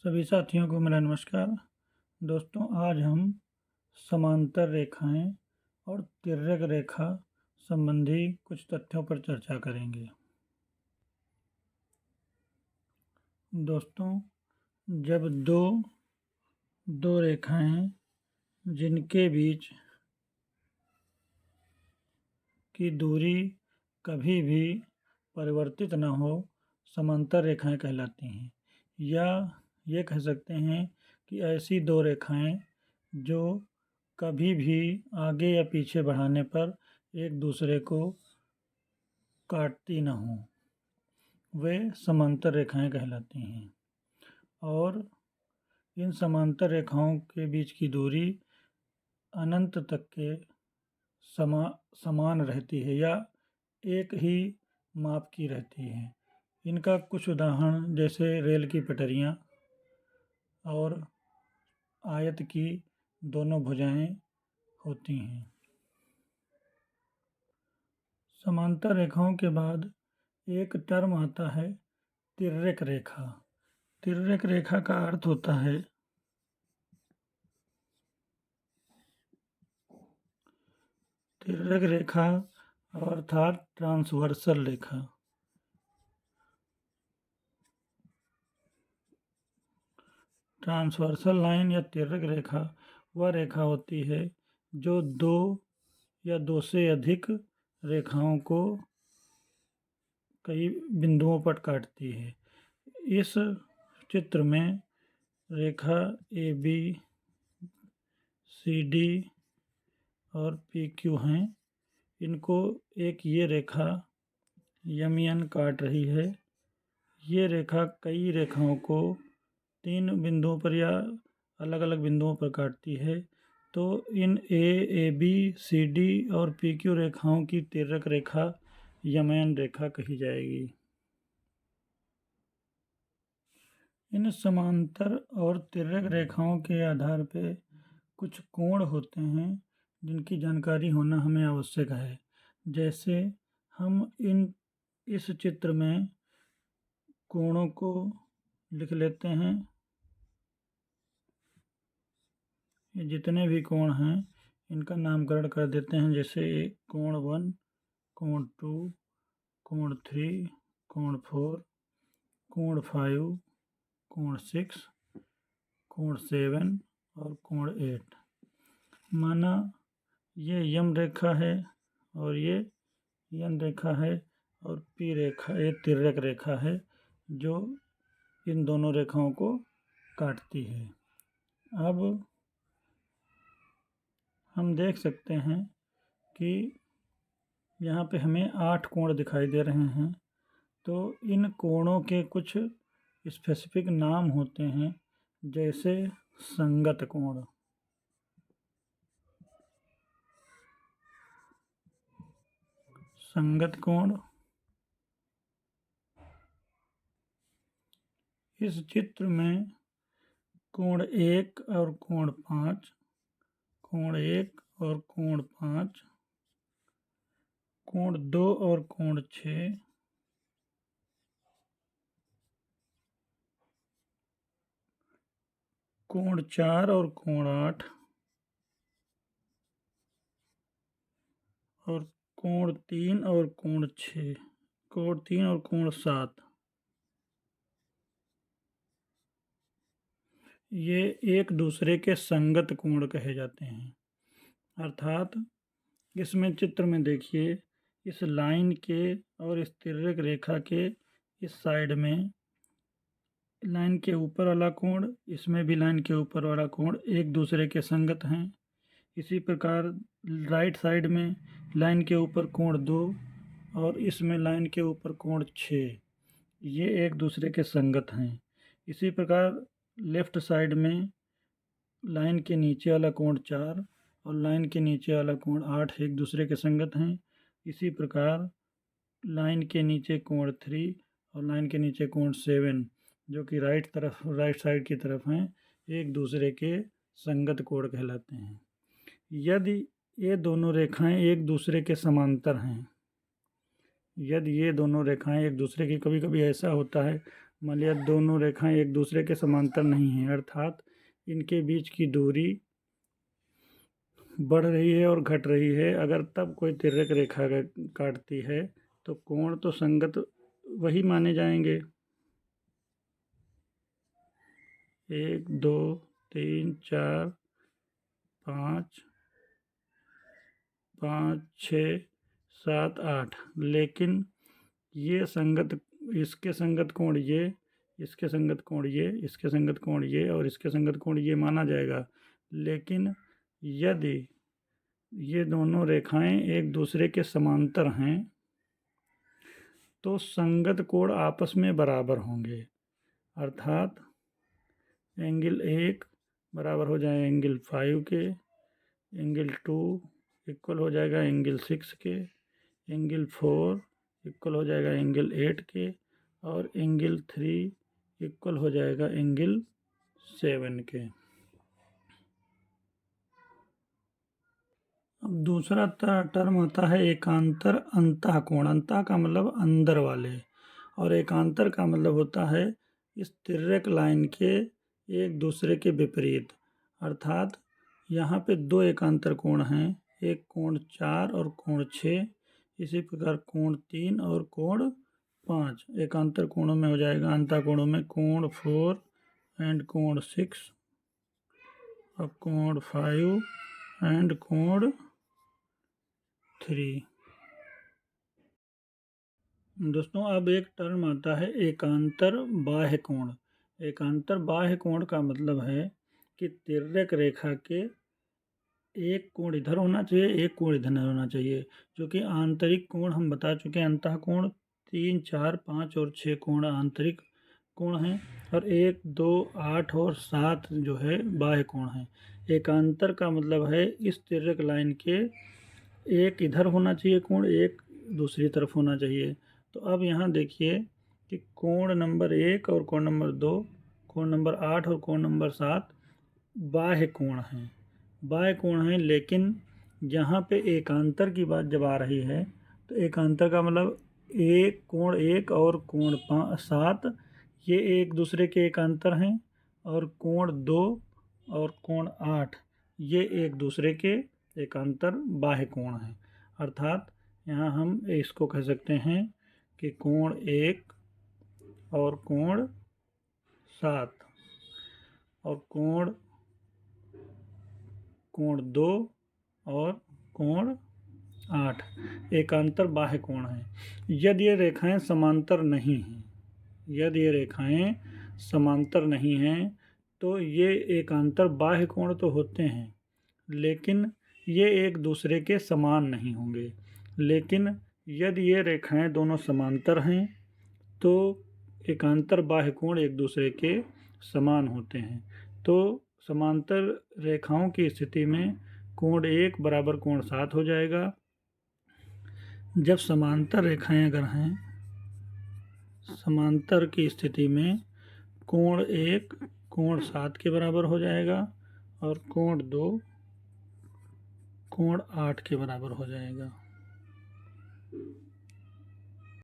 सभी साथियों को मेरा नमस्कार। दोस्तों, आज हम समांतर रेखाएं और तिर्यक रेखा संबंधी कुछ तथ्यों पर चर्चा करेंगे। दोस्तों, जब दो रेखाएं जिनके बीच की दूरी कभी भी परिवर्तित न हो, समांतर रेखाएं कहलाती हैं। या ये कह सकते हैं कि ऐसी दो रेखाएं जो कभी भी आगे या पीछे बढ़ाने पर एक दूसरे को काटती न हो, वे समांतर रेखाएं कहलाती हैं। और इन समांतर रेखाओं के बीच की दूरी अनंत तक के समान रहती है या एक ही माप की रहती है। इनका कुछ उदाहरण जैसे रेल की पटरियाँ और आयत की दोनों भुजाएं होती हैं। समांतर रेखाओं के बाद एक टर्म आता है तिर्यक रेखा। तिर्यक रेखा का अर्थ होता है तिर्यक रेखा अर्थात ट्रांसवर्सल रेखा। ट्रांसवर्सल लाइन या तिर्यक रेखा वह रेखा होती है जो दो या दो से अधिक रेखाओं को कई बिंदुओं पर काटती है। इस चित्र में रेखा ए बी सी डी और पी क्यू हैं। इनको एक ये रेखा यम एन काट रही है। ये रेखा कई रेखाओं को तीन बिंदुओं पर या अलग अलग बिंदुओं पर काटती है। तो इन ए बी सी डी और पी क्यू रेखाओं की तिर्यक रेखा यम एन रेखा कही जाएगी। इन समांतर और तिर्यक रेखाओं के आधार पर कुछ कोण होते हैं जिनकी जानकारी होना हमें आवश्यक है। जैसे हम इस चित्र में कोणों को लिख लेते हैं। ये जितने भी कोण हैं इनका नामकरण कर देते हैं, जैसे कोण 1, कोण 2, कोण 3, कोण 4, कोण 5, कोण 6, कोण 7 और कोण 8। माना ये यम रेखा है और ये एन रेखा है और पी रेखा ये तिर्यक रेखा है जो इन दोनों रेखाओं को काटती है। अब हम देख सकते हैं कि यहाँ पे हमें 8 कोण दिखाई दे रहे हैं। तो इन कोणों के कुछ स्पेसिफिक नाम होते हैं, जैसे संगत कोण। संगत कोण इस चित्र में कोण 1 और कोण 5, कोण 1 और कोण 5, कोण 2 और कोण 6, कोण 4 और कोण 8 और कोण 3 और कोण 6, कोण 3 और कोण 7। ये एक दूसरे के संगत कोण कहे जाते हैं। अर्थात इसमें चित्र में देखिए, इस लाइन के और इस तिर्यक रेखा के इस साइड में लाइन के ऊपर वाला कोण, इसमें भी लाइन के ऊपर वाला कोण एक दूसरे के संगत हैं। इसी प्रकार राइट साइड में लाइन के ऊपर कोण 2 और इसमें लाइन के ऊपर कोण 6, ये एक दूसरे के संगत हैं। इसी प्रकार लेफ्ट साइड में लाइन के नीचे वाला कोण 4 और लाइन के नीचे वाला कोण 8 एक दूसरे के संगत हैं। इसी प्रकार लाइन के नीचे कोण 3 और लाइन के नीचे कोण 7 जो कि राइट साइड की तरफ हैं, एक दूसरे के संगत कोण कहलाते हैं। यदि ये दोनों रेखाएं एक दूसरे के समांतर हैं, यदि ये दोनों रेखाएं एक दूसरे की, कभी कभी ऐसा होता है मान लिया दोनों रेखाएं एक दूसरे के समांतर नहीं हैं, अर्थात इनके बीच की दूरी बढ़ रही है और घट रही है। अगर तब कोई तिर्यक रेखा काटती है तो कोण तो संगत वही माने जाएंगे। 1 2 3 4 5 5 6 7 8, लेकिन ये संगत, इसके संगत कोण ये, इसके संगत कोण ये, इसके संगत कोण ये और इसके संगत कोण ये माना जाएगा। लेकिन यदि ये दोनों रेखाएं एक दूसरे के समांतर हैं तो संगत कोण आपस में बराबर होंगे, अर्थात एंगल 1 बराबर हो जाए एंगल 5 के, एंगल 2 इक्वल हो जाएगा एंगल 6 के, एंगल 4 इक्वल हो जाएगा एंगल 8 के और एंगल 3 इक्वल हो जाएगा एंगल 7 के। अब दूसरा टर्म आता है एकांतर अंतः कोण। अंतः का मतलब अंदर वाले, और एकांतर का मतलब होता है इस तिर्यक लाइन के एक दूसरे के विपरीत, अर्थात यहाँ पे दो एकांतर कोण हैं, एक कोण 4 और कोण 6, इसी प्रकार कोण 3 और कोण 5 एकांतर कोणों में हो जाएगा। अंतः कोणों में कोण 4 एंड कोण 6 और कोण 5 एंड कोण 3। दोस्तों अब एक टर्म आता है एकांतर बाह्य कोण। एकांतर बाह्य कोण का मतलब है कि तिर्यक रेखा के एक कोण इधर होना चाहिए, एक कोण इधर नहीं होना चाहिए। जो कि आंतरिक कोण हम बता चुके हैं, अंतः कोण 3 4 5 और 6 कोण आंतरिक कोण हैं और 1 2 8 और 7 जो है बाह्य कोण हैं। एकांतर का मतलब है इस तिर्यक लाइन के एक इधर होना चाहिए कोण, एक दूसरी तरफ होना चाहिए। तो अब यहाँ देखिए कि कोण नंबर 1 और कोण नंबर 2, कोण नंबर 8 और कोण नंबर 7 बाह्य कोण हैं, बाह्य कोण हैं। लेकिन यहाँ पे एकांतर की बात जब आ रही है तो एकांतर का मतलब एक कोण 1 और कोण 7 ये एक दूसरे के एकांतर हैं, और कोण 2 और कोण 8 ये एक दूसरे के एकांतर बाह्य कोण हैं। अर्थात यहाँ हम इसको कह सकते हैं कि कोण 1 और कोण 7 और कोण 2 और कोण 8 एकांतर बाह्य कोण हैं। यदि ये रेखाएं समांतर नहीं हैं, यदि ये रेखाएं समांतर नहीं हैं तो ये एकांतर बाह्य कोण तो होते हैं, लेकिन ये एक दूसरे के समान नहीं होंगे। लेकिन यदि ये रेखाएं दोनों समांतर हैं तो एकांतर बाह्य कोण एक दूसरे के समान होते हैं। तो समांतर रेखाओं की स्थिति में कोण 1 बराबर कोण 7 हो जाएगा। जब समांतर रेखाएं अगर हैं, समांतर की स्थिति में कोण 1 कोण 7 के बराबर हो जाएगा और कोण 2 कोण 8 के बराबर हो जाएगा।